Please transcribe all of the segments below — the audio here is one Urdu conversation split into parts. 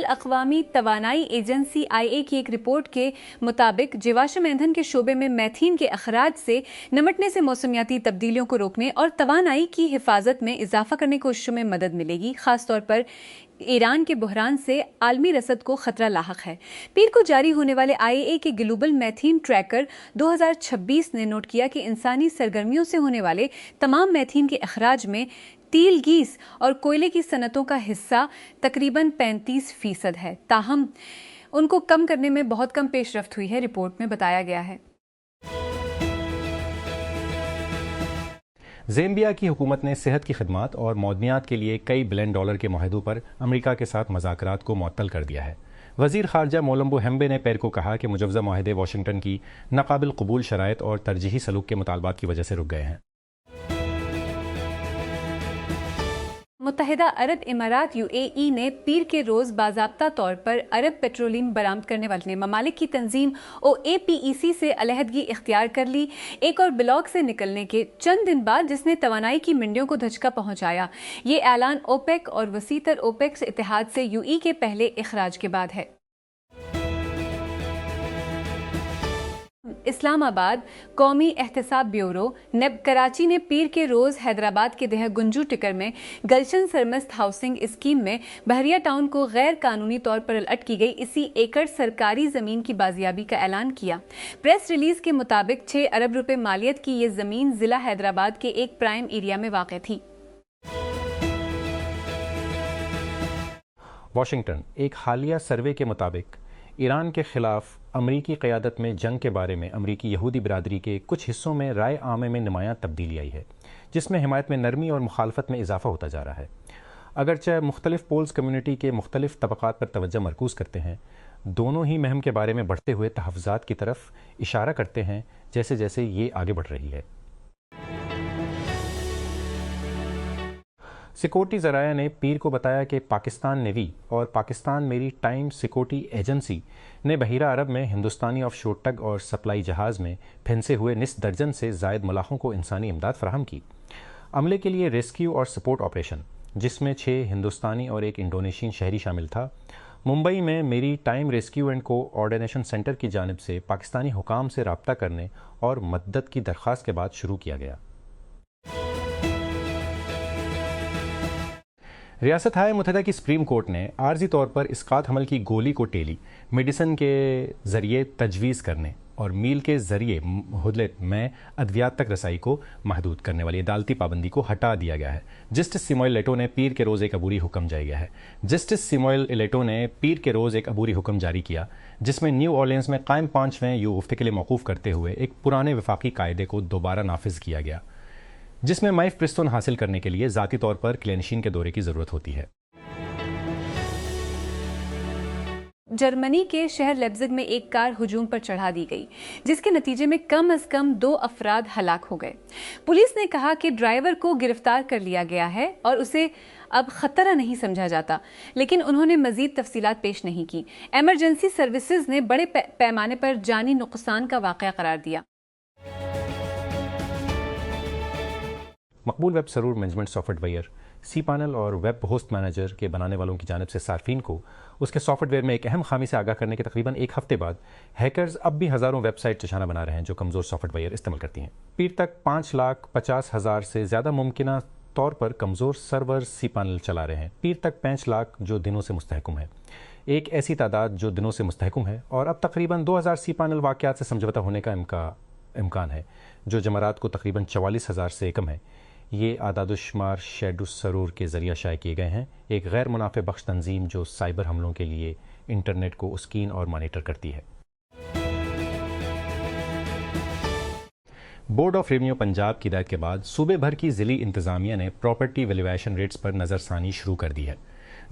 الاقوامی توانائی ایجنسی IA کی ایک رپورٹ کے مطابق جیواشم ایندھن کے شعبے میں میتھین کے اخراج سے نمٹنے سے موسمیاتی تبدیلیوں کو روکنے اور توانائی کی حفاظت میں اضافہ کرنے کی کوششوں میں مدد ملے گی، خاص طور پر ایران کے بحران سے عالمی رسد کو خطرہ لاحق ہے۔ پیر کو جاری ہونے والے IA کے گلوبل میتھین ٹریکر 2026 نے نوٹ کیا کہ انسانی سرگرمیوں سے ہونے والے تمام میتھین کے اخراج میں تیل، گیس اور کوئلے کی صنعتوں کا حصہ تقریباً 35% ہے، تاہم ان کو کم کرنے میں بہت کم پیش رفت ہوئی ہے، رپورٹ میں بتایا گیا ہے۔ زیمبیا کی حکومت نے صحت کی خدمات اور معدنیات کے لیے کئی بلین ڈالر کے معاہدوں پر امریکہ کے ساتھ مذاکرات کو معطل کر دیا ہے۔ وزیر خارجہ مولمبو ہیمبے نے پیر کو کہا کہ مجوزہ معاہدے واشنگٹن کی ناقابل قبول شرائط اور ترجیحی سلوک کے مطالبات کی وجہ سے رک گئے ہیں۔ متحدہ عرب امارات UAE نے پیر کے روز باضابطہ طور پر عرب پیٹرولیم برآمد کرنے والے ممالک کی تنظیم OAPEC سے علیحدگی اختیار کر لی، ایک اور بلاک سے نکلنے کے چند دن بعد، جس نے توانائی کی منڈیوں کو دھچکا پہنچایا۔ یہ اعلان OPEC اور وسیع تر OPEC اتحاد سے UE کے پہلے اخراج کے بعد ہے۔ اسلام آباد قومی احتساب بیورو نیب کراچی نے پیر کے روز حیدرآباد کے دہہ گنجو ٹکر میں گلشن سرمست ہاؤسنگ اسکیم میں بحریہ ٹاؤن کو غیر قانونی طور پر الٹ کی گئی 80 ایکڑ سرکاری زمین کی بازیابی کا اعلان کیا۔ پریس ریلیز کے مطابق 6 ارب روپے مالیت کی یہ زمین ضلع حیدرآباد کے ایک پرائم ایریا میں واقع تھی۔ واشنگٹن ایک حالیہ سروے کے مطابق ایران کے خلاف امریکی قیادت میں جنگ کے بارے میں امریکی یہودی برادری کے کچھ حصوں میں رائے عامہ میں نمایاں تبدیلی آئی ہے، جس میں حمایت میں نرمی اور مخالفت میں اضافہ ہوتا جا رہا ہے۔ اگرچہ مختلف پولز کمیونٹی کے مختلف طبقات پر توجہ مرکوز کرتے ہیں، دونوں ہی مہم کے بارے میں بڑھتے ہوئے تحفظات کی طرف اشارہ کرتے ہیں جیسے جیسے یہ آگے بڑھ رہی ہے۔ سیکورٹی ذرائع نے پیر کو بتایا کہ پاکستان نیوی اور پاکستان میری ٹائم سیکورٹی ایجنسی نے بحیرہ عرب میں ہندوستانی آف شور ٹگ اور سپلائی جہاز میں پھنسے ہوئے نصف درجن سے زائد ملاحوں کو انسانی امداد فراہم کی۔ عملے کے لیے ریسکیو اور سپورٹ آپریشن، جس میں 6 ہندوستانی اور ایک انڈونیشین شہری شامل تھا، ممبئی میں میری ٹائم ریسکیو اینڈ کو آرڈینیشن سینٹر کی جانب سے پاکستانی حکام سے رابطہ کرنے اور مدد کی درخواست کے بعد شروع کیا گیا۔ ریاست متحدہ کی سپریم کورٹ نے عارضی طور پر اسقاط حمل کی گولی کو ٹیلی میڈیسن کے ذریعے تجویز کرنے اور میل کے ذریعے مہلت میں ادویات تک رسائی کو محدود کرنے والی عدالتی پابندی کو ہٹا دیا گیا ہے۔ جسٹس سیموئل لیٹو نے پیر کے روز ایک عبوری حکم جاری کیا ہے۔ جسٹس سیموئل لیٹو نے پیر کے روز ایک عبوری حکم جاری کیا، جس میں نیو اورلینز میں قائم 5ویں یوم ہفتے کے لیے موقوف کرتے ہوئے ایک پرانے وفاقی قاعدے کو دوبارہ نافذ کیا گیا، جس میں مائف پرستون حاصل کرنے کے لیے ذاتی طور پر کلینشین کے دورے کی ضرورت ہوتی ہے۔ جرمنی کے شہر لیپزگ میں ایک کار ہجوم پر چڑھا دی گئی، جس کے نتیجے میں کم از کم 2 افراد ہلاک ہو گئے۔ پولیس نے کہا کہ ڈرائیور کو گرفتار کر لیا گیا ہے اور اسے اب خطرہ نہیں سمجھا جاتا، لیکن انہوں نے مزید تفصیلات پیش نہیں کی۔ ایمرجنسی سروسز نے بڑے پیمانے پر جانی نقصان کا واقعہ قرار دیا۔ مقبول web server management software cPanel اور ویب ہوسٹ مینیجر کے بنانے والوں کی جانب سے صارفین کو اس کے سافٹ ویئر میں ایک اہم خامی سے آگاہ کرنے کے تقریباً 1 ہفتے بعد ہیکرز اب بھی ہزاروں ویب سائٹ نشانہ بنا رہے ہیں جو کمزور سافٹ ویئر استعمال کرتی ہیں۔ پیر تک 5,50,000 سے زیادہ ممکنہ طور پر کمزور سرور سی پینل چلا رہے ہیں۔ پیر تک 5 لاکھ جو دنوں سے مستحکم ہے، ایک ایسی تعداد جو دنوں سے مستحکم ہے، اور اب تقریباً 2000 سی پینل واقعات سے سمجھوتہ ہونے کا امکان ہے، جو جمعرات کو تقریباً 44,000 سے کم ہے۔ یہ اعداد و شمار شیڈو سرور کے ذریعہ شائع کیے گئے ہیں، ایک غیر منافع بخش تنظیم جو سائبر حملوں کے لیے انٹرنیٹ کو اسکین اور مانیٹر کرتی ہے۔ بورڈ آف ریونیو پنجاب کی ہدایت کے بعد صوبے بھر کی ضلعی انتظامیہ نے پراپرٹی ویلیویشن ریٹس پر نظر ثانی شروع کر دی ہے۔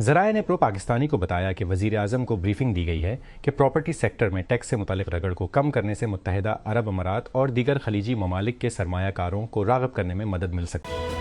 ذرائع نے پرو پاکستانی کو بتایا کہ وزیر اعظم کو بریفنگ دی گئی ہے کہ پراپرٹی سیکٹر میں ٹیکس سے متعلق رگڑ کو کم کرنے سے متحدہ عرب امارات اور دیگر خلیجی ممالک کے سرمایہ کاروں کو راغب کرنے میں مدد مل سکتی ہے۔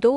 2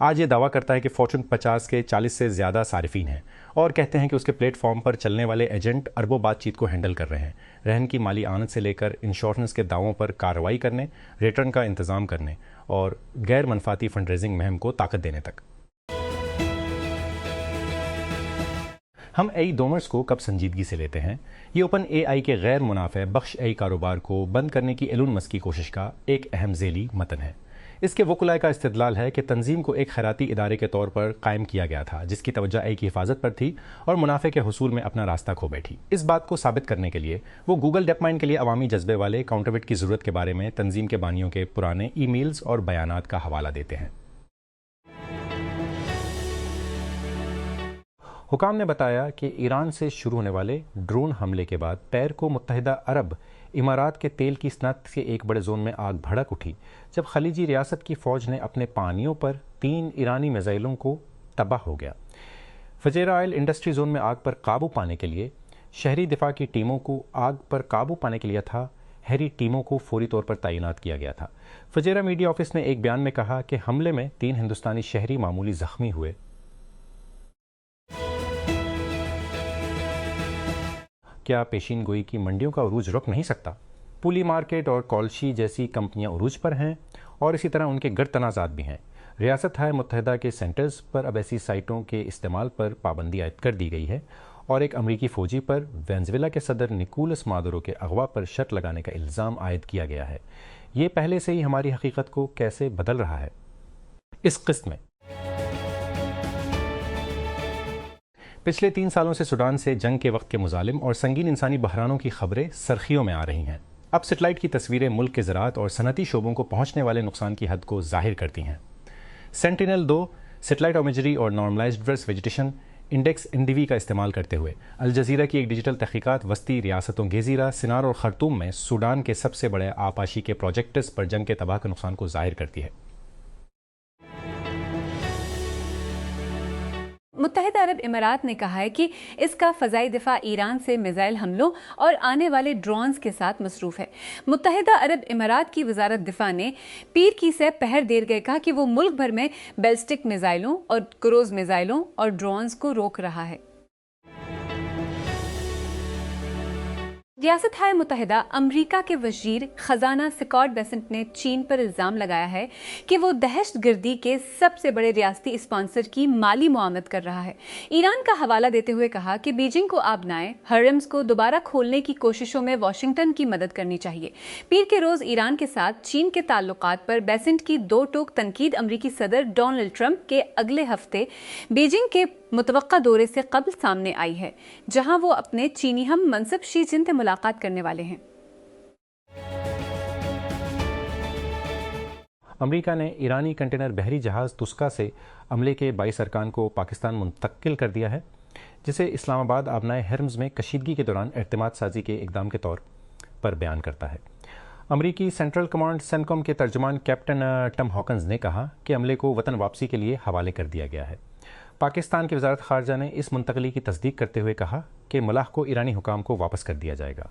آج یہ دعویٰ کرتا ہے کہ فارچون 50 کے 40 سے زیادہ صارفین ہیں اور کہتے ہیں کہ اس کے پلیٹ فارم پر چلنے والے ایجنٹ اربوں بات چیت کو ہینڈل کر رہے ہیں، رہن کی مالی آمد سے لے کر انشورنس کے دعووں پر کارروائی کرنے، ریٹرن کا انتظام کرنے اور غیر منفاتی فنڈ ریزنگ مہم کو طاقت دینے تک۔ ہم اے ای ڈومرز کو کب سنجیدگی سے لیتے ہیں؟ یہ اوپن اے آئی کے غیر منافع بخش اے ای کاروبار کو بند کرنے کی ایلون مسک کی کوشش کا ایک اہم ذیلی متن ہے۔ اس کے وکلاء کا استدلال ہے کہ تنظیم کو ایک خیراتی ادارے کے طور پر قائم کیا گیا تھا جس کی توجہ اے ای کی حفاظت پر تھی اور منافع کے حصول میں اپنا راستہ کھو بیٹھی۔ اس بات کو ثابت کرنے کے لیے وہ گوگل ڈیپ مائنڈ کے لیے عوامی جذبے والے کاؤنٹرفیٹ کی ضرورت کے بارے میں تنظیم کے بانیوں کے پرانے ای میلز اور بیانات کا حوالہ دیتے ہیں۔ حکام نے بتایا کہ ایران سے شروع ہونے والے ڈرون حملے کے بعد پیر کو متحدہ عرب امارات کے تیل کی صنعت کے ایک بڑے زون میں آگ بھڑک اٹھی جب خلیجی ریاست کی فوج نے اپنے پانیوں پر 3 ایرانی میزائلوں کو تباہ ہو گیا۔ فجیرہ آئل انڈسٹری زون میں آگ پر قابو پانے کے لیے شہری دفاع کی ٹیموں کو ہیری ٹیموں کو فوری طور پر تعینات کیا گیا تھا۔ فجیرہ میڈیا آفس نے ایک بیان میں کہا کہ حملے میں 3 ہندوستانی شہری معمولی زخمی ہوئے۔ کیا پیشین گوئی کی منڈیوں کا عروج رک نہیں سکتا؟ پولی مارکیٹ اور کالشی جیسی کمپنیاں عروج پر ہیں اور اسی طرح ان کے گرد تنازعات بھی ہیں۔ ریاست متحدہ کے سینٹرز پر اب ایسی سائٹوں کے استعمال پر پابندی عائد کر دی گئی ہے اور ایک امریکی فوجی پر وینزویلا کے صدر نکولس مادورو کے اغوا پر شرط لگانے کا الزام عائد کیا گیا ہے۔ یہ پہلے سے ہی ہماری حقیقت کو کیسے بدل رہا ہے؟ اس قسط میں پچھلے 3 سالوں سے سوڈان سے جنگ کے وقت کے مظالم اور سنگین انسانی بحرانوں کی خبریں سرخیوں میں آ رہی ہیں۔ اب سیٹلائٹ کی تصویریں ملک کے زراعت اور صنعتی شعبوں کو پہنچنے والے نقصان کی حد کو ظاہر کرتی ہیں۔ سینٹینل-2 سیٹلائٹ امیجری اور نارملائزڈ ورس ویجیٹیشن انڈیکس NDV کا استعمال کرتے ہوئے الجزیرہ کی ایک ڈیجیٹل تحقیقات وسطی ریاستوں گیزیرہ، سنار اور خرطوم میں سوڈان کے سب سے بڑے آبپاشی کے پروجیکٹس پر جنگ کے تباہ کے نقصان کو ظاہر کرتی ہے۔ متحدہ عرب امارات نے کہا ہے کہ اس کا فضائی دفاع ایران سے میزائل حملوں اور آنے والے ڈرونز کے ساتھ مصروف ہے۔ متحدہ عرب امارات کی وزارت دفاع نے پیر کی سے پہر دیر گئے کہا کہ وہ ملک بھر میں بیلسٹک میزائلوں اور کروز میزائلوں اور ڈرونز کو روک رہا ہے۔ ریاست متحدہ امریکہ کے وزیر خزانہ سکاٹ بیسنٹ نے چین پر الزام لگایا ہے کہ وہ دہشت گردی کے سب سے بڑے ریاستی اسپانسر کی مالی معاونت کر رہا ہے۔ ایران کا حوالہ دیتے ہوئے کہا کہ بیجنگ کو آبنائے حرمز کو دوبارہ کھولنے کی کوششوں میں واشنگٹن کی مدد کرنی چاہیے۔ پیر کے روز ایران کے ساتھ چین کے تعلقات پر بیسنٹ کی 2 ٹوک تنقید امریکی صدر ڈونلڈ ٹرمپ کے اگلے ہفتے بیجنگ کے متوقع دورے سے قبل سامنے آئی ہے، جہاں وہ اپنے چینی ہم منصب شی جن سے ملاقات کرنے والے ہیں۔ امریکہ نے ایرانی کنٹینر بحری جہاز تسکا سے عملے کے 22 ارکان کو پاکستان منتقل کر دیا ہے، جسے اسلام آباد آبنائے حرمز میں کشیدگی کے دوران اعتماد سازی کے اقدام کے طور پر بیان کرتا ہے۔ امریکی سینٹرل کمانڈ سینکوم کے ترجمان کیپٹن ٹم ہاکنز نے کہا کہ عملے کو وطن واپسی کے لیے حوالے کر دیا گیا ہے۔ پاکستان کی وزارت خارجہ نے اس منتقلی کی تصدیق کرتے ہوئے کہا کہ ملاح کو ایرانی حکام کو واپس کر دیا جائے گا۔